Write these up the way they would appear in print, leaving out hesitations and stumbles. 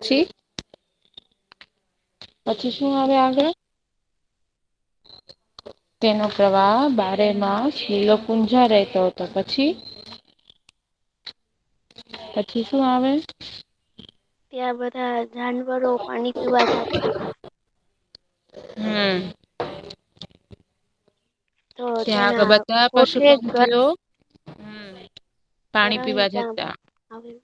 પછી પછી શું આવે આગળ? તેનો પ્રવાહ બારે માસ લીલો પૂંજા રહેતો હતો. પછી શું આવે? ત્યાં બધા જાનવરો પાણી પીવા જતા હતા. હમ. તો ત્યાં આગળ તેના બધા પશુ કોઠે પંખીઓ પાણી ગરણી પીવા ગામ જતા. આવેલું.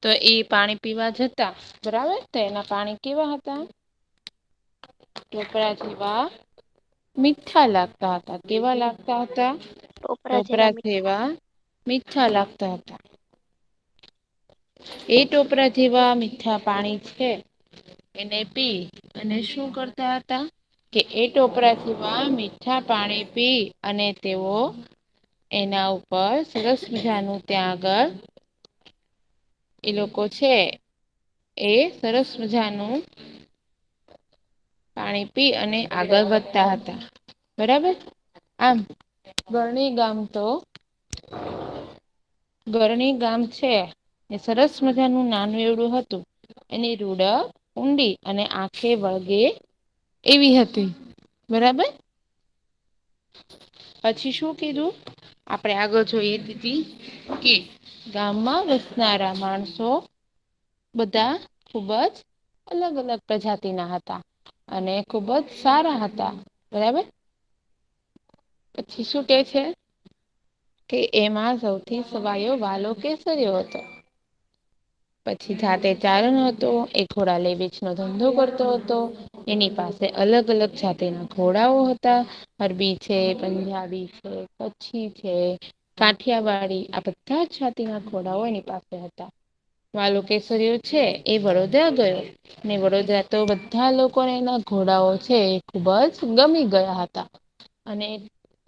તો એ પાણી પીવા જતા બરાબર તો એના પાણી કેવા હતા? ટોપરા જેવા મીઠા લાગતા હતા. કેવા લાગતા હતા? ટોપરા જેવા મીઠા લાગતા હતા. એ ટોપરા જેવા મીઠા પાણી છે. એને પી અને શું કરતા હતા? કે એ ટોપરા જેવા મીઠા પાણી પી અને તેઓ એના ઉપર સરસ મજાનું ત્યાં આગળ એ લોકો છે એ સરસ મજાનું પાણી પી અને આગળ વધતા હતા. બરાબર આમ ગરણી ગામ છે એ સરસ મજાનું નાનું એવડું હતું. એની રૂડ ઊંડી અને આંખે વળગે એવી હતી. બરાબર. પછી શું કીધું? આપણે આગળ જોઈએ કે ગામમાં વસનારા માણસો બધા ખુબ જ અલગ અલગ પ્રજાતિના હતા. અને ખુબ જ સારા હતા. બરાબર. પછી શું કે છે? કે એમાં સૌથી સવાયો વાલો કેસર્યો હતો. પછી જાતે ચારણ હતો. એ ઘોડા લે વેચ નો ધંધો કરતો હતો. એની પાસે અલગ અલગ જાતિના ઘોડાઓ હતા. અરબી છે, પંજાબી છે, કચ્છી છે, કાઠિયાવાડી આ બધા જ જાતિના ઘોડાઓ એની પાસે હતા. વાલો કેસરીઓ છે એ વડોદરા ગયો. ને વડોદરા તો બધા લોકોને એના ઘોડાઓ છે એ ખુબ જ ગમી ગયા હતા. અને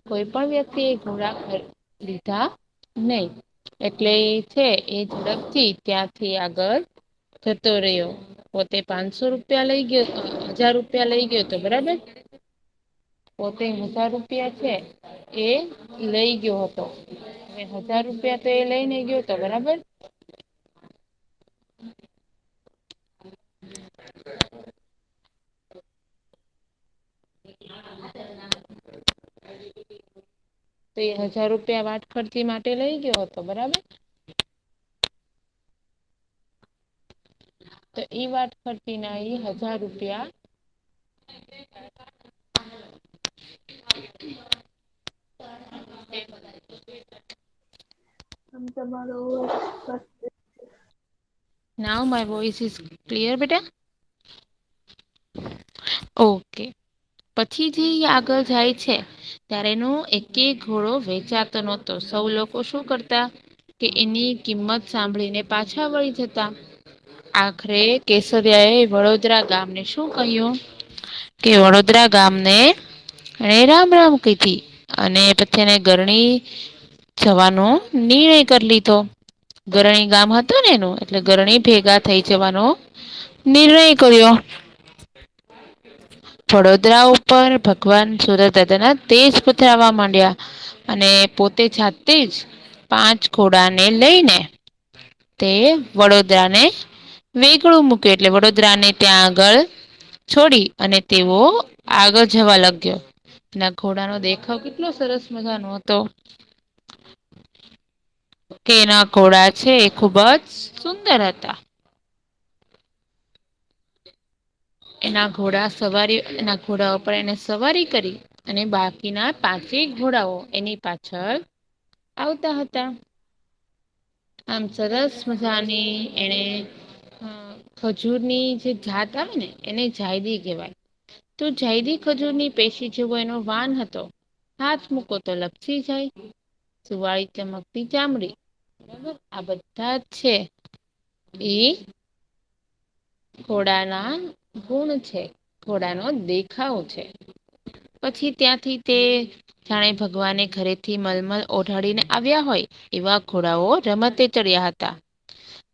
કોઈ પણ વ્યક્તિ એ ઘોડા લીધા નહી. એટલે છે એ ઝડપથી ત્યાંથી આગળ જતો રહ્યો. પોતે 500 રૂપિયા લઈ ગયો, 1000 રૂપિયા લઈ ગયો હતો. બરાબર. પોતે 1000 રૂપિયા છે એ લઈ ગયો હતો. હવે 1000 રૂપિયા તો એ લઈ ને ગયો હતો. બરાબર. તો એ 1000 રૂપિયા વાટ ખર્ચી માટે લઈ ગયો હતો. બરાબર. તો ઈ વાટ ખર્ચી ના 1000 રૂપિયા આમ તમારો અવાજ નાઉ માય વોઇસ ઇઝ ક્લિયર બેટા? ઓકે. પછી જે આગળ જાય છે ત્યારે એનો એક ઘોડો વેચાતો નહોતો. સૌ લોકો શું કરતા કે એની કિંમત સાંભળીને પાછા વળી જતા. આખરે કેસરિયા એ વડોદરા ગામને શું કહ્યું? કે વડોદરા ગામને એને રામ રામ કીધી. અને પછી એને ગરણી જવાનો નિર્ણય કરી લીધો. ગરણી ગામ હતું ને એનું એટલે ગરણી ભેગા થઈ જવાનો નિર્ણય કર્યો. વડોદરા ઉપર ભગવાન સુરદાદાના તેજ પથરાવા માંડ્યા. અને પોતે જાતે જ 5 ઘોડાને લઈને તે વડોદરાને વેગળું મૂક્યું. એટલે વડોદરાને ત્યાં આગળ છોડી અને તેઓ આગળ જવા લાગ્યો. એના ઘોડાનો દેખાવ કેટલો સરસ મજાનો હતો. કે એના ઘોડા છે એ ખુબ જ સુંદર હતા. એના ઘોડા ઉપર એને સવારી કરી. અને બાકીના 5 ઘોડાઓ એની પાછળ આવતા હતા. આમ સરસ મજાની એને ખજૂરની જે જાત આવે ને એને જાયદી કહેવાય. તો જાયદી ખજૂરની પેશી જેવો એનો વાન હતો. હાથ મૂકો તો લપસી જાય. સુવાળી ચમકતી ચામડી. બરાબર. આ બધા જ છે એ ઘોડાના ગુણ છે. ઘોડાનો દેખાવ છે. પછી ત્યાંથી તે જાણે ભગવાને ઘરેથી મલમલ ઓઢાડીને આવ્યા હોય એવા ઘોડાઓ રમતે ચડ્યા હતા.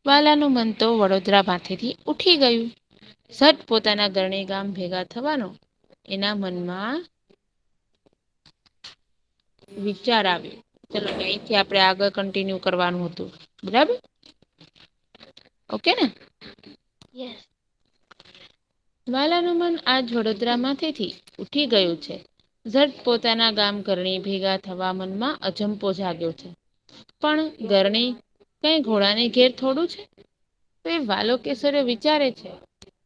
વાલાનું મન તો વડોદરા માથેથી ઉઠી ગયું. ઝટ પોતાના ગરણી ગામ ભેગા થવાનો એના મનમાં વિચાર આવ્યો. ચલો અહીંથી આપણે આગળ કન્ટિન્યુ કરવાનું હતું બરાબર. ઓકે ને. યસ. વાલાનું મન આજ વડોદરામાંથીથી ઉઠી ગયું છે. ઝટ પોતાના ગામ ઘરણી ભેગા થવા મનમાં અજંપો જાગ્યો છે. પણ ઘરણી કઈ ઘોડાને ઘેર થોડું છે. તો એ વાલો કેસરે વિચારે છે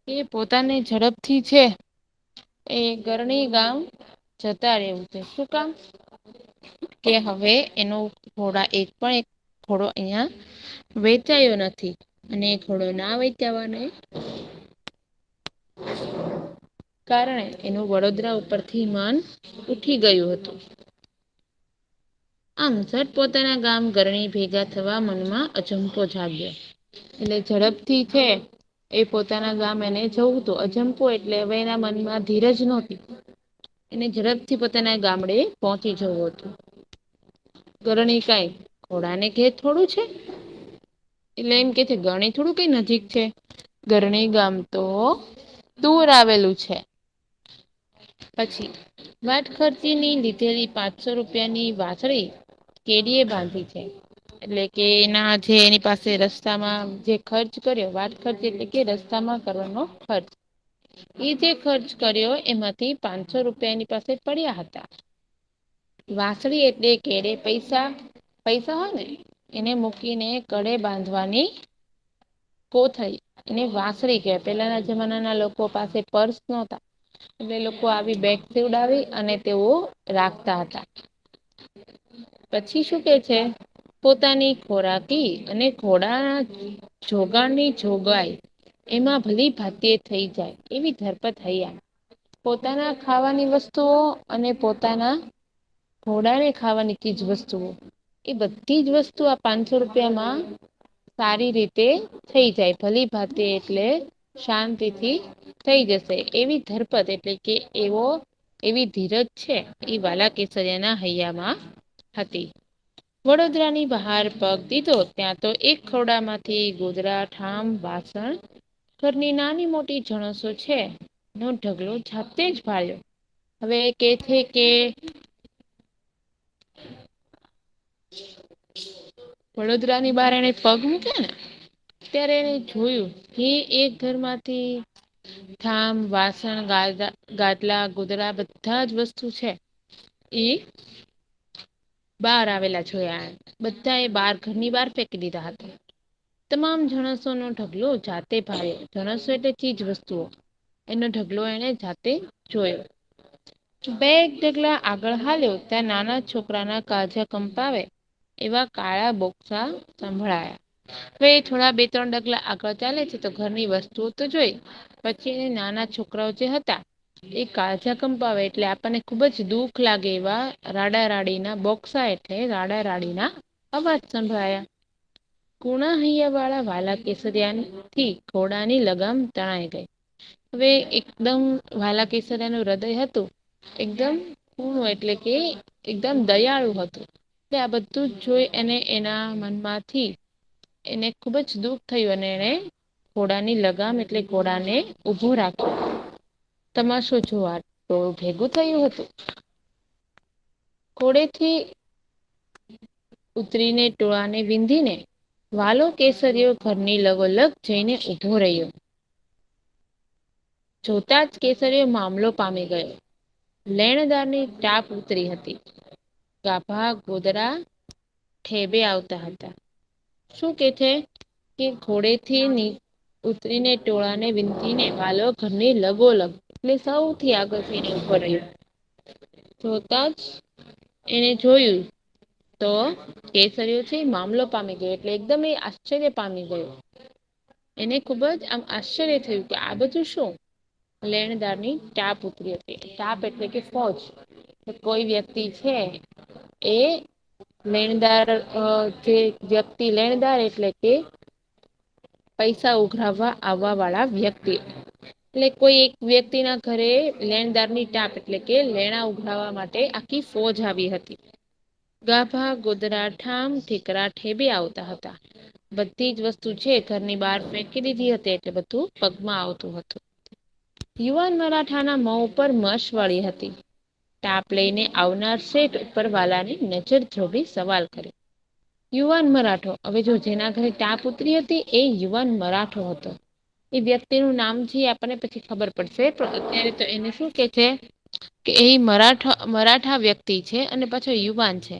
કે પોતાની ઝડપથી છે એ ગરણી ગામ જતા રહેવું છે. શું કામ? કે હવે એનો ઘોડા એક ઘોડો અહિયાં વેચાયો નથી અને ઘોડો ના વેચાવાને કારણે એનું વડોદરા ઉપરથી મન ઉઠી ગયું હતું. આમ ઝટ પોતાના ગામ ઘરણી ભેગા થવા મનમાં અચંપો જાગ્યો. એટલે ઝડપથી છે એ પોતાના ગામ એને જવું હતું. અજંપો એટલે હવે એના મનમાં ધીરજ નહોતી. એને ઝડપથી પોતાના ગામડે પહોંચી જવું હતું. ઘરણી કાઈ ઘોડાને ઘેર થોડું છે. એટલે એમ કે છે ગરણી થોડું કઈ નજીક છે. ગરણી ગામ તો દૂર આવેલું છે. પછી વાટ ખર્ચીની લીધેલી 500 રૂપિયાની વાછડી કેડીએ બાંધી છે. એટલે કે એના જે એની પાસે રસ્તામાં જે ખર્ચ કર્યો વાટ ખર્ચ એટલે કે રસ્તામાં કરવાનો ખર્ચ. એ જે ખર્ચ કર્યો એમાંથી 500 રૂપિયા એની પાસે પડ્યા હતા. વાસળી એટલે કેડે પૈસા હોય ને એને મૂકીને કડે બાંધવાની કોથળી એને વાંસળી કહેવાય. પેલાના જમાનાના લોકો પાસે પર્સ નહોતા. એટલે લોકો આવી બેગ સીવડાવી અને તેઓ રાખતા હતા. પછી શું કે છે પોતાની ખોરાકી અને ઘોડાના જોગાણની જોગવાઈ એમાં ભલી ભાતે થઈ જાય એવી ધરપત હૈયા. પોતાના ખાવાની વસ્તુઓ અને પોતાના ઘોડાને ખાવાની ચીજ વસ્તુઓ એ બધી જ વસ્તુ આ 500 રૂપિયામાં સારી રીતે થઈ જાય. ભલી ભાતે એટલે શાંતિથી થઈ જશે એવી ધરપત એટલે કે એવી ધીરજ છે એ વાલા કેસરિયાના હૈયામાં હતી. વડોદરાની બહાર પગ દીધો ત્યાં તો એક ખોડામાંથી ગોધરા ઠામ વાસણ ઘરની નાની મોટી જણસો છે નો ઢગલો જાતે જ ભાળ્યો. હવે કે છે કે વડોદરાની બહાર એને પગ મૂક્યા ને ત્યારે એને જોયું કે એક ઘરમાંથી થામ વાસણ ગાદલા ગોદડા બધા જ વસ્તુ છે એ બહાર આવેલા જોયા. બધા એ ઘરની બહાર ફેંકી દીધા હતા. તમામ જણસોનો ઢગલો જાતે ભાળ્યો. જણસો એટલે ચીજ વસ્તુઓ એનો ઢગલો એને જાતે જોયો. બે એક ડગલા આગળ હાલ્યો ત્યાં નાના છોકરાના કાજા કંપાવે એવા કાળા બોક્સા સંભળાયા. હવે થોડા 2-3 ડગલા આગળ ચાલે છે તો ઘરની વસ્તુઓ તો જોઈ. પછી એને નાના છોકરાઓ જે હતા એ કાળજા કંપાવે એટલે આપણને ખુબ જ દુઃખ લાગે એવા રાડા રાડીના બોક્સા એટલે રાડા રાડીના અવાજ સંભળાયા. કુણા હૈયા વાળા વાલા કેસરિયાથી ઘોડાની લગામ તણાઈ ગઈ. હવે એકદમ વાલા કેસરિયાનું હૃદય હતું એકદમ કુણું એટલે કે એકદમ દયાળુ હતું. એટલે આ બધું જ જોઈ અને એના મનમાંથી એને ખુબ જ દુઃખ થયું અને એને ઘોડાની લગામ એટલે ઘોડાને ઊભો રાખ્યો. તમાશો જોવા ટોળું ભેગું થયું હતું. ઘોડેથી ઉતરીને ટોળાને વિંધીને વાલો કેસરીયો ઘરની લગોલગ જઈને ઊભો રહ્યો. જોતા જ કેસરીયો મામલો પામી ગયો. લેણદારની ટાપ ઉતરી હતી. ગાભા ગોદડા ઠેબે આવતા હતા. શું કે છે કે ઘોડેથી ઉતરીને ટોળાને વિંધીને વાલો ઘરની લગોલગ એટલે સૌથી આગળ જઈને ઊભો રહ્યો. જોતા જ એને જોયું તો કેસર્યો છે મામલો પામી ગયો એટલે એકદમ એ આશ્ચર્ય પામી ગયો. એને ખુબ જ આમ આશ્ચર્ય થયું કે આ બધું શું? લેણદારની ટાપ ઉતરી હતી. ટાપ એટલે કે ફોજ કોઈ વ્યક્તિ છે એ લેણદાર જે વ્યક્તિ લેણદાર એટલે કે પૈસા ઉઘરાવવા આવવા વાળા વ્યક્તિ એટલે કોઈ એક વ્યક્તિ ના ઘરે લેણદારની ટાપ એટલે કે લેણા ઉઘરાવા માટે આખી ફોજ આવી હતી. ગાભા ગોધરા ઠામ ઠીકરા ઠેબે આવતા હતા. બધી જ વસ્તુ છે ઘરની બહાર ફેંકી દીધી હતી એટલે બધું પગમાં આવતું હતું. યુવાન મરાઠાના મોં ઉપર મશ વાળી હતી. તાપ લઈને આવનાર શેઠ ઉપર વાલાની નજર જોવી સવાલ કર્યો. યુવાન મરાઠો હવે જો જેના ઘરે ટાપ ઉતરી હતી એ યુવાન મરાઠો હતો. એ વ્યક્તિનું નામ છે આપણને પછી ખબર પડશે પણ અત્યારે તો એને શું કે છે કે એ મરાઠા વ્યક્તિ છે અને પાછો યુવાન છે.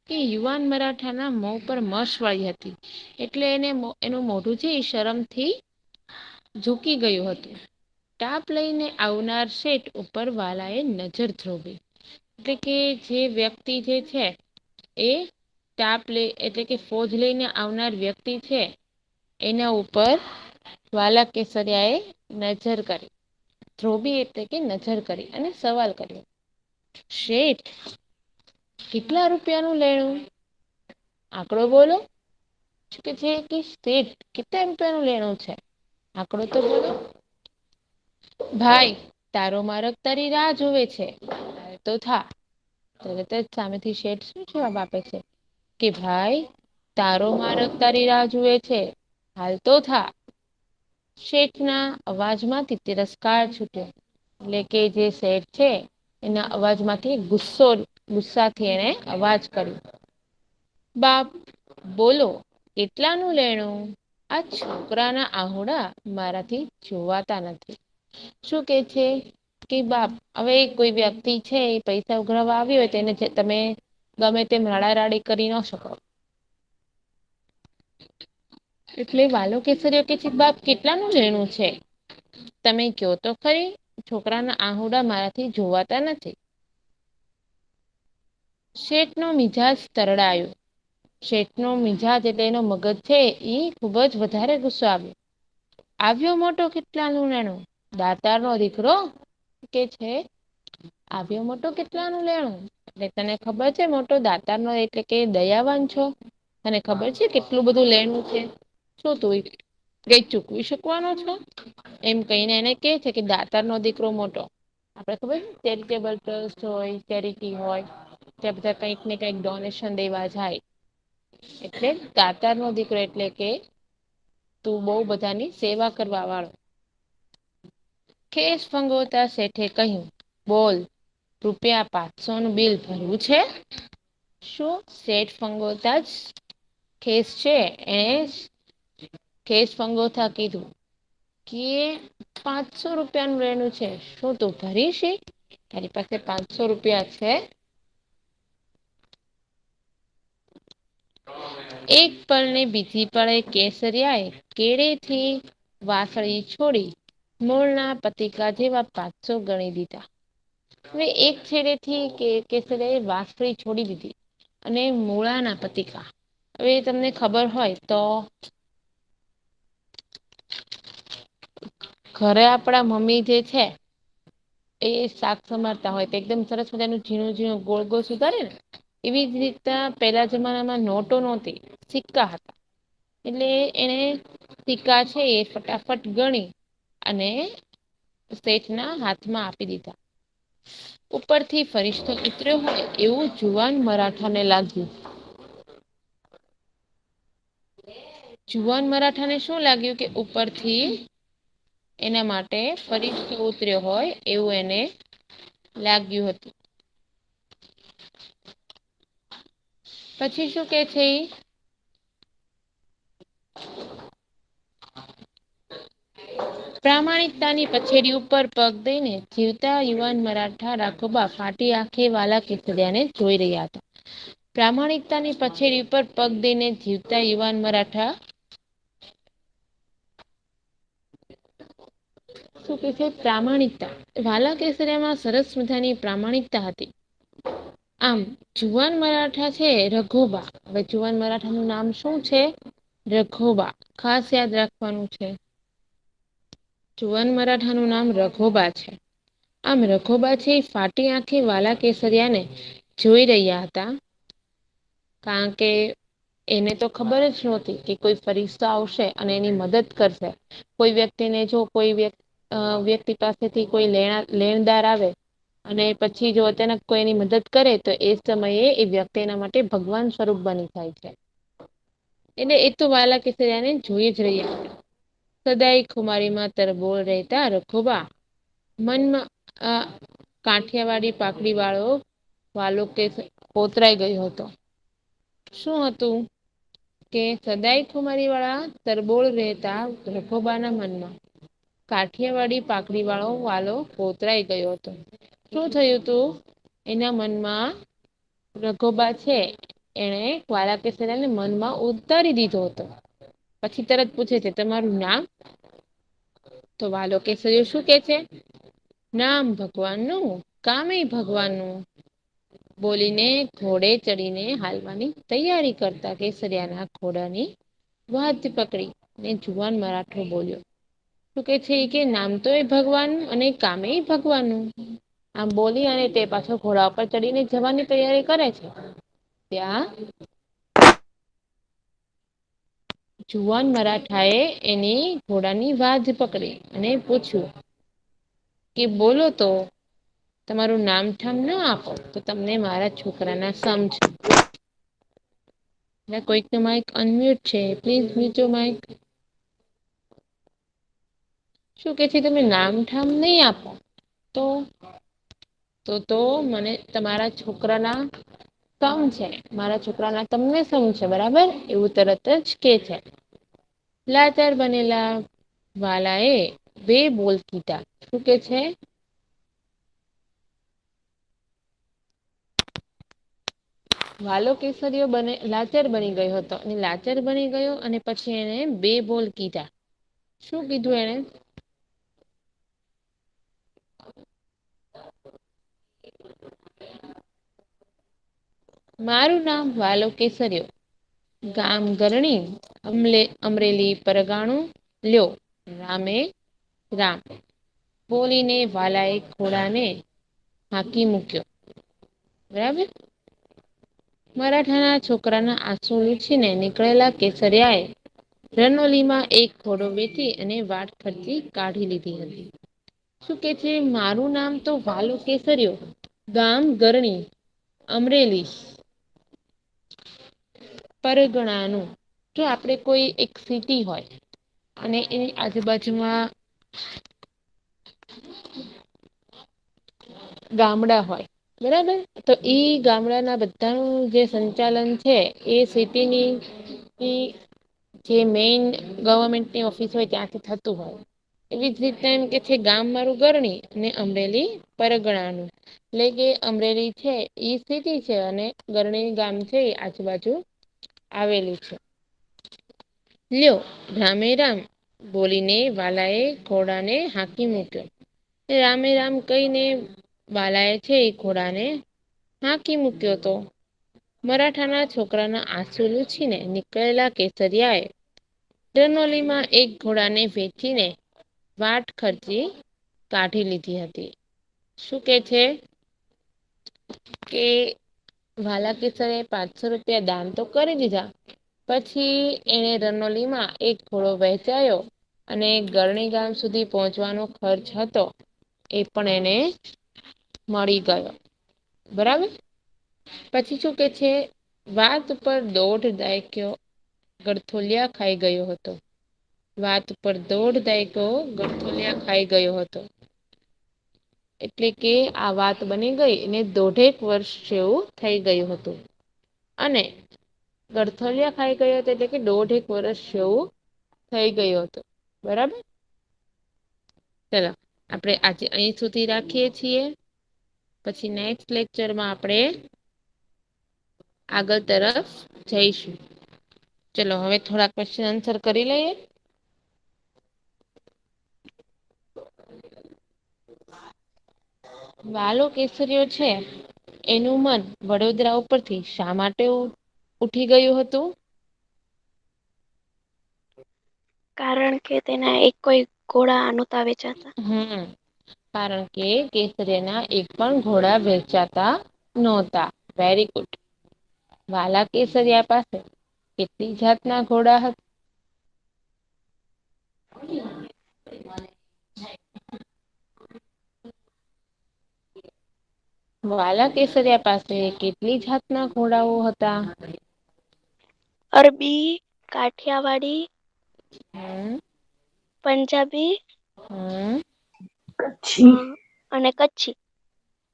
કે યુવાન મરાઠાના મોં પર મસ વાળી હતી. એટલે એને એનું મોઢું છે એ શરમથી ઝૂકી ગયું હતું. તાપ લઈને આવનાર શેઠ ઉપર વાલા એ નજર થોભી. એટલે કે જે વ્યક્તિ જે છે એ તાપ લઈ એટલે કે ફોજ લઈને આવનાર વ્યક્તિ છે એના ઉપર વાલા કેસરિયા એ નજર કરી. ધ્રોબી એટલે કે નજર કરી અને સવાલ કર્યો. શેઠ કેટલા રૂપિયાનું લેણું? આંકડો બોલો. કે છે કે શેઠ કેટલા રૂપિયાનું લેણું છે? આંકડો તો બોલો. ભાઈ તારો મારગ તારી રાહ જોવે છે. તો થા. તરત જ સામેથી શેઠ શું જવાબ આપે છે કે ભાઈ તારો મારગ તારી રાહ જુએ છે હાલ તો થા. શેઠના અવાજમાંથી તિરસ્કાર છૂટ્યો. એટલે કે જે શેઠ છે એના અવાજમાંથી ગુસ્સાથી એને અવાજ કર્યો. બાપ બોલો કેટલાનું લેણું? આ છોકરાના આહોડા મારાથી જોવાતા નથી. શું કે છે? કે બાપ હવે કોઈ વ્યક્તિ છે એ પૈસા ઉઘરાવા આવ્યો હોય તેને તમે ગમે તેમ રાડા રાડી કરી ન શકો. એટલે વાલો કેસરીઓ કે છે બાપ કેટલાનું લેણું છે? તમે કયો તો ખરી છોકરાના આહોડા મારાથી જોવાતા નથી. શેઠનો મિજાજ તરડાયો. શેઠનો મિજાજ એટલે એનો મગજ છે એ ખુબ જ વધારે ગુસ્સો આવ્યો. આવ્યો મોટો કેટલાનું લેણું દાતારનો દીકરો કે છે આવ્યો મોટો કેટલાનું લેણું એટલે તને ખબર છે મોટો દાતારનો એટલે કે દયાવાન છો. તને ખબર છે કેટલું બધું લેણું છે શું તું કઈ ચૂકવી શકવાનો છો? એમ કહીને એને કે છે કે દાતારનો દીકરો મોટો. આપડે ખબર છે ચેરિટેબલ ટ્રસ્ટ હોય ચેરિટી હોય ત્યાં બધા કંઈક ને કંઈક ડોનેશન દેવા જાય. એટલે દાતારનો દીકરો એટલે કે તું બહુ બધાની સેવા કરવા વાળો. ખેસ ફંગોતા શેઠે કહ્યું બોલ રૂપિયા 500નું બિલ ભરવું છે? શું શેઠ ફંગોતા જ ખેસ છે એને ખેસ ફંગોતા કીધું કે 500 રૂપિયાનું લેણું છે શું તું ભરીશ ઈ? તારી પાસે 500 રૂપિયા છે? એક પળને બીજી પળે કેસરિયાએ કેડેથી વાસળી છોડી મૂળના પતિકા જેવા 500 ગણી દીધા. હવે એક છેડેથી કેસરીએ વાંસળી છોડી દીધી. અને મૂળાના પતિકા હવે તમને ખબર હોય તો ઘરે આપડા મમ્મી જે છે એ શાક સમારતા હોય તો એકદમ સરસ મજાનું ઝીણું ઝીણું ગોળ ગોળ સુધારે ને એવી જ રીતના પેલા જમાનામાં નોટો નહોતી સિક્કા હતા. એટલે એને સિક્કા છે એ ફટાફટ ગણી અને શેઠના હાથમાં આપી દીધા. ઉપરથી ફરિશ્તો ઉતર્યો હોય એવું જુવાન મરાઠાને લાગ્યું. જુવાન મરાઠાને શું લાગ્યું કે ઉપરથી એના માટે ફરીશ્તો ઉતર્યો હોય એવું એને લાગ્યું હતું. પછી શું કે છે ઈ પ્રામાણિકતાની પછેડી ઉપર પગ દઈને જીવતા યુવાન મરાઠા રાખોબા ફાટી આંખે વાલા કેસરિયાને જોઈ રહ્યા હતા. પ્રામાણિકતાની પછેડી ઉપર પગ દઈને જીવતા યુવાન મરાઠા શું કે છે પ્રામાણિકતા વાલા કેસરિયામાં સરસ મજાની પ્રામાણિકતા હતી. આમ જુવાન મરાઠા છે રઘોબા હવે જુવાન મરાઠાનું નામ શું છે? રઘોબા ખાસ યાદ રાખવાનું છે. જુવાન મરાઠાનું નામ રઘોબા છે. આમ રખોબા છે ફાટી આંખે વાલા કેસરિયાને જોઈ રહ્યા હતા. કારણ કે એને તો ખબર જ નહોતી કે કોઈ ફરિશ્તો આવશે અને એની મદદ કરશે. કોઈ વ્યક્તિને જો કોઈ વ્યક્તિ પાસેથી કોઈ લેણદાર આવે અને પછી જો અચાનક કોઈ એની મદદ કરે તો એ સમયે એ વ્યક્તિ એના માટે ભગવાન સ્વરૂપ બની જાય છે. એટલે એ તો વાલા કેસરિયાને જોઈ જ રહ્યા હતા. સદાઈ ખુમારીમાં તરબોળ રહેતા રખોબા મનમાં કાઠિયાવાડી પાકડી વાળો વાલો કે કોતરાઈ ગયો હતો. શું હતું કે સદાય ખુમારી વાળા તરબોળ રહેતા રખોબાના મનમાં કાઠિયાવાડી પાકડી વાળો વાલો કોતરાઈ ગયો હતો. શું થયું તું એના મનમાં રઘોબા છે એને વાલા કેસરીને મનમાં ઉતારી દીધો હતો. પછી તરત પૂછે છે તમારું નામ? તો વાલો કેસરીઓ શું કે છે? નામ ભગવાનનું કામે ભગવાનનું બોલીને ઘોડે ચડીને હાલવાની તૈયારી કરતા કેસરિયાના ઘોડાની વાત પકડી ને જુવાન મરાઠો બોલ્યો શું કે છે કે નામ તો એ ભગવાનનું અને કામે ભગવાનનું આમ બોલી અને તે પાછો ઘોડા ઉપર ચડીને જવાની તૈયારી કરે છે. ત્યાં જુવાન મરાઠાએ એની ઘોડાની વાજ પકડી અને પૂછ્યું કે બોલો તો તમારું નામઠામ ના આપો તો તમને મારા છોકરાના સમજો કોઈક ન માઇક અનમ્યુટ છે પ્લીઝ મ્યુટ યોર માઇક. શું કે છે તમે નામઠામ નહી આપો તો મને તમારા છોકરાના સમ છે મારા છોકરાના તમને સમ છે બરાબર એવું તરત જ કે છે. લાચાર બનેલા વાલા એ બે બોલ કીધા શું કે છે? વાલો કેસરીયો લાચાર બની ગયો હતો અને લાચાર બની ગયો અને પછી એને બે બોલ કીધા. શું કીધું એને? મારું નામ વાલો કેસર્યો ગામ ગરણી અમરેલી પરગાણું લ્યો રામે રામ બોલીને વાલા એક ઘોડાને હાકી મૂક્યો. બરાબર. મરાઠાના છોકરાના આંસુ લૂછીને નીકળેલા કેસરિયા એ રનોલીમાં એક ઘોડો વેચી અને વાટ ખર્ચી કાઢી લીધી હતી. શું કે છે મારું નામ તો વાલો કેસર્યો ગામ ગરણી અમરેલી પરગણાનું જો આપણે કોઈ એક સિટી હોય અને એની આજુબાજુમાં ગામડા હોય બરાબર તો ઈ ગામડાના બધાનું જે સંચાલન છે એ સિટીની જે મેઈન ગવર્મેન્ટની ઓફિસ હોય ત્યાંથી થતું હોય. એવી જ રીતના એમ કે છે ગામ મારું ગરણી અને અમરેલી પરગણાનું એટલે કે અમરેલી છે ઈ સિટી છે અને ગરણી ગામ છે એ આજુબાજુ આવેલું છે. લ્યો રામે રામ બોલીને વાલા એ ઘોડાને હાંકી મૂક્યો. રામે રામ કહીને વાલા એ છે એ ઘોડાને હાકી મૂક્યો તો મરાઠાના છોકરાના આંસુ લૂછીને નીકળેલા કેસરિયા એ રનોલીમાં એક ઘોડાને વેચીને વાટ ખર્ચી કાઢી લીધી હતી. શું કે છે કે વાલા કેસરે 500 રૂપિયા દાન તો કરી દીધા પછી એને રનોલીમાં એક ઘોડો વહેંચાયો અને ગરણી ગામ સુધી પહોંચવાનો ખર્ચ હતો એ પણ એને મળી ગયો બરાબર. પછી શું કે છે વાત ઉપર દોઢ દાયકો ગડથોલિયા ખાઈ ગયો હતો. વાત પર દોઢ દાયકો ગડથોલિયા ખાઈ ગયો હતો. એટલે કે આ વાત બની ગઈ અને દોઢેક વર્ષ જેવું થઈ ગયું હતું. અને ગડથલિયા ખાઈ ગયો હતો એટલે કે દોઢ એક વર્ષ જેવું થઈ ગયું હતું બરાબર. ચલો આપણે આજે અહીં સુધી રાખીએ છીએ. પછી નેક્સ્ટ લેક્ચરમાં આપણે આગળ તરફ જઈશું. ચલો હવે થોડા ક્વેશ્ચન આન્સર કરી લઈએ. વાલો કેસરીયો છે એનું મન વડોદરા ઉપરથી શા માટે ઉઠી ગયું હતું? કારણ કે તેના એક કોઈ ઘોડા નહોતા વેચાતા. કારણ કે કેસરીના એક પણ ઘોડા વેચાતા નહોતા. Very good. વાલા કેસરિયા પાસે કેટલી જાતના ઘોડા હતા? વાલા કેસરિયા પાસે કેટલી જાતના ઘોડાઓ હતા? અરબી, કાઠિયાવાડી, હમ પંજાબી હમ અને કચ્છી.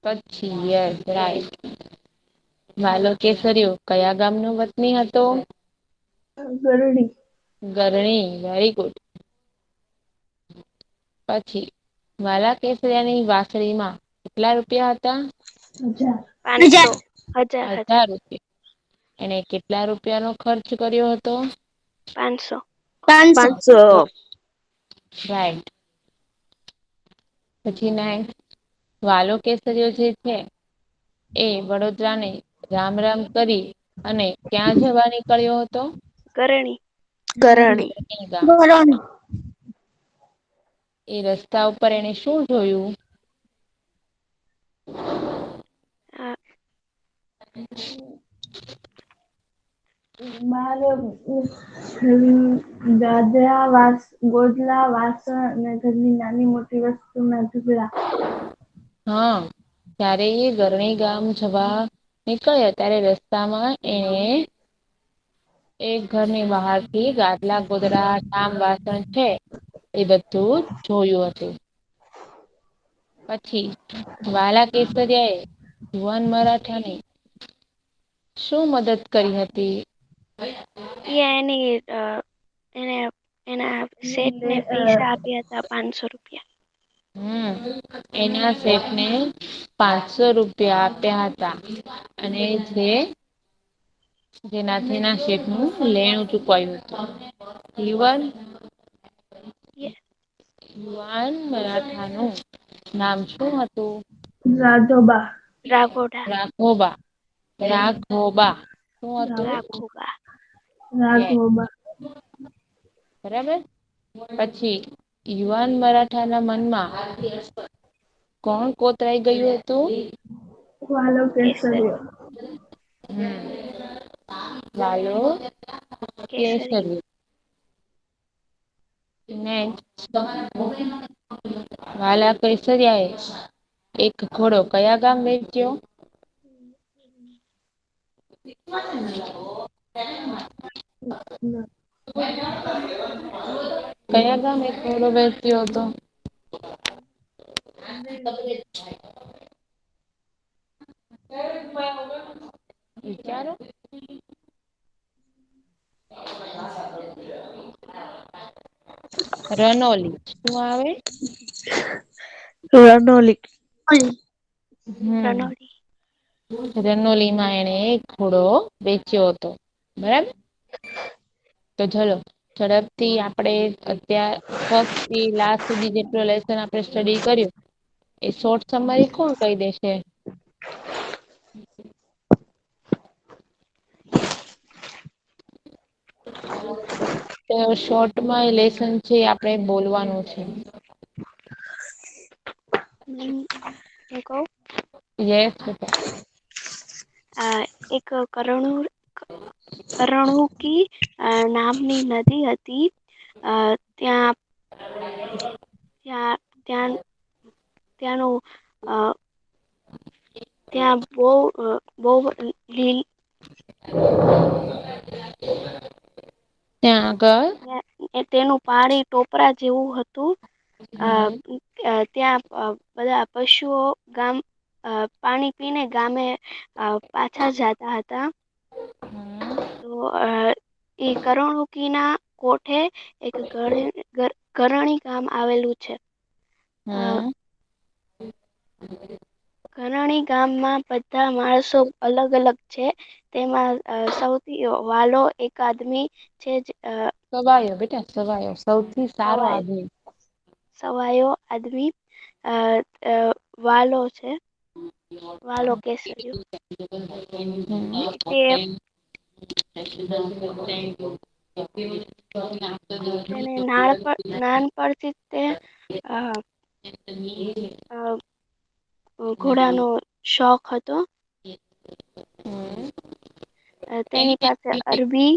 પછી યસ રાઈટ. વાલો કેસર્યો કયા ગામનો વતની હતો? ગરડી. ગરણી વેરી ગુડ. પછી વાલા કેસરિયાની વાસળીમાં કેટલા રૂપિયા હતા? 500. 1000. 1000 રૂપિયા. એને કેટલા રૂપિયાનો ખર્ચ કર્યો હતો? 500. 500. રાઈટ. પછી વાલો કેસરીયો જે છે એ વડોદરાને રામ રામ કરી અને ક્યાં જવા નીકળ્યો હતો? કરણી. કરણી. ગામ. એ રસ્તા ઉપર એને શું જોયું? આ ગોદલા, વાસણ અને ઘરની નાની મોટી વસ્તુના ઢગલા. હા. ત્યારે એ ગરણી ગામ જવા નીકળ્યા ત્યારે રસ્તામાં એને એક ઘરની બહારથી ગાદલા ગોદડા તામ વાસણ છે એ બધું જોયું હતું. પછી વાલા કેસરિયા એ જુવાન મરાઠાને શું મદદ કરી હતી? એને એના શેઠને પૈસા આપ્યા હતા 500 રૂપિયા. એના શેઠને 500 રૂપિયા આપ્યા હતા. અને જેનાથી એના શેઠનું લેણું ચૂકવાયું હતું. યુવાન મરાઠાનું નામ શું હતું? રાઘોબા. રાઘોડા. રાઘોબા. શું હતું? રાઘોબા. યસ. રાઘોબા. બરાબર. પછી યુવાન મરાઠાના મનમાં કોણ કોતરાઈ ગયું હતું? વાલો કેસરીયો. કેસરી. વાલો કેસરી. કેસરીયો. વાલા કેસરિયાએ એક ઘોડો કયા ગામ વેચ્યો? કયા ગામે ઘોડો વેચ્યો હતો? વિચારો. રનોલી. શું આવે? રનોલી. રનોલી. રનોલીમાં એને એક ઘોડો વેચ્યો હતો. બરાબર. તો ચલો ઝડપથી આપણે ફર્સ્ટથી લાસ્ટ સુધી જેટલો લેસન આપણે સ્ટડી કર્યું એ શોર્ટ સમરી કોણ કહી દેશે? તો શોર્ટમાં એ લેસન છે આપણે બોલવાનું છે. હું કહું? યસ બેટા. એક કરણુકી નામની નદી હતી. ત્યાં ત્યાં ત્યાં ત્યાંનું ત્યાં બહુ લીલ ત્યાં આગળ તેનું પાણી ટોપરા જેવું હતું. હમ ત્યાં બધા પશુઓ પાણી પીને ગામે પાછા જતા હતા. તો એ કરણુકીના કોઠે એક કરણી ગામ આવેલું છે. હમ કરણી ગામમાં બધા માણસો અલગ અલગ છે. તેમાં સૌથી વાલો એક આદમી છે. સવાયો બેટા સવાયો સૌથી સારો આદમી. સવાયો આદમી વાલો છે. વાલો કેસર્યો તે તેને નાનપણથી તે ઘોડાનો શોખ હતો. તેની પાસે અરબી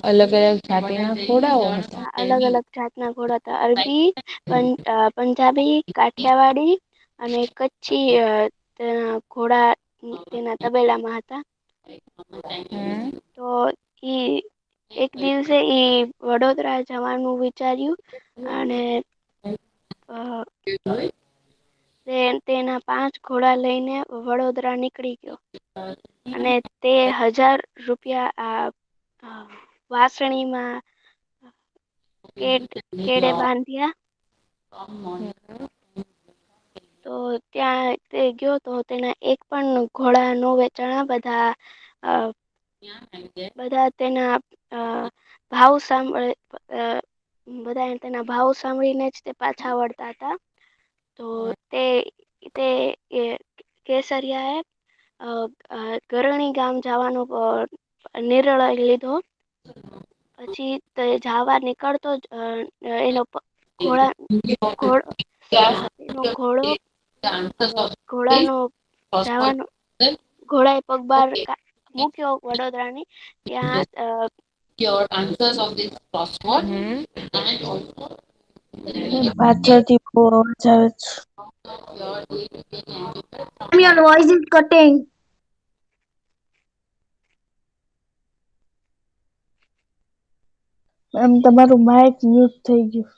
અલગ અલગ જાતિના ઘોડાઓ હતા. અલગ અલગ જાતના ઘોડા હતા. અરબી, પંજાબી, કાઠિયાવાડી અને કચ્છી તેના ઘોડા તેના તબેલામાં હતા. તો ઈ એક દિવસે ઈ વડોદરા જવાનું વિચાર્યું અને અ, તેના 5 ઘોડા લઈને વડોદરા નીકળી ગયો અને તે 1000 રૂપિયા વાસણીમાં કેડે બાંધ્યા. તો ત્યાં તે ગયો તો તેના એક પણ ઘોડા નો વેચાણા. બધા તેના ભાવ સાંભળે બધા તેના ભાવ સાંભળીને જ તે પાછા વળતા હતા. તો તે કેસરિયા એ ગરણી ગામ જવાનો નિર્ણય લીધો. પછી તે જાવા નીકળતો જ એનો ઘોડા ઘોડો એનો ઘોડાનો જવાનો ઘોડા એ પગબાર મૂક્યો વડોદરાની ત્યાં. પાછળથી બહુ અવાજ આવે છે. Your voice is cutting. તમારું માઇક મ્યુટ થઈ ગયું.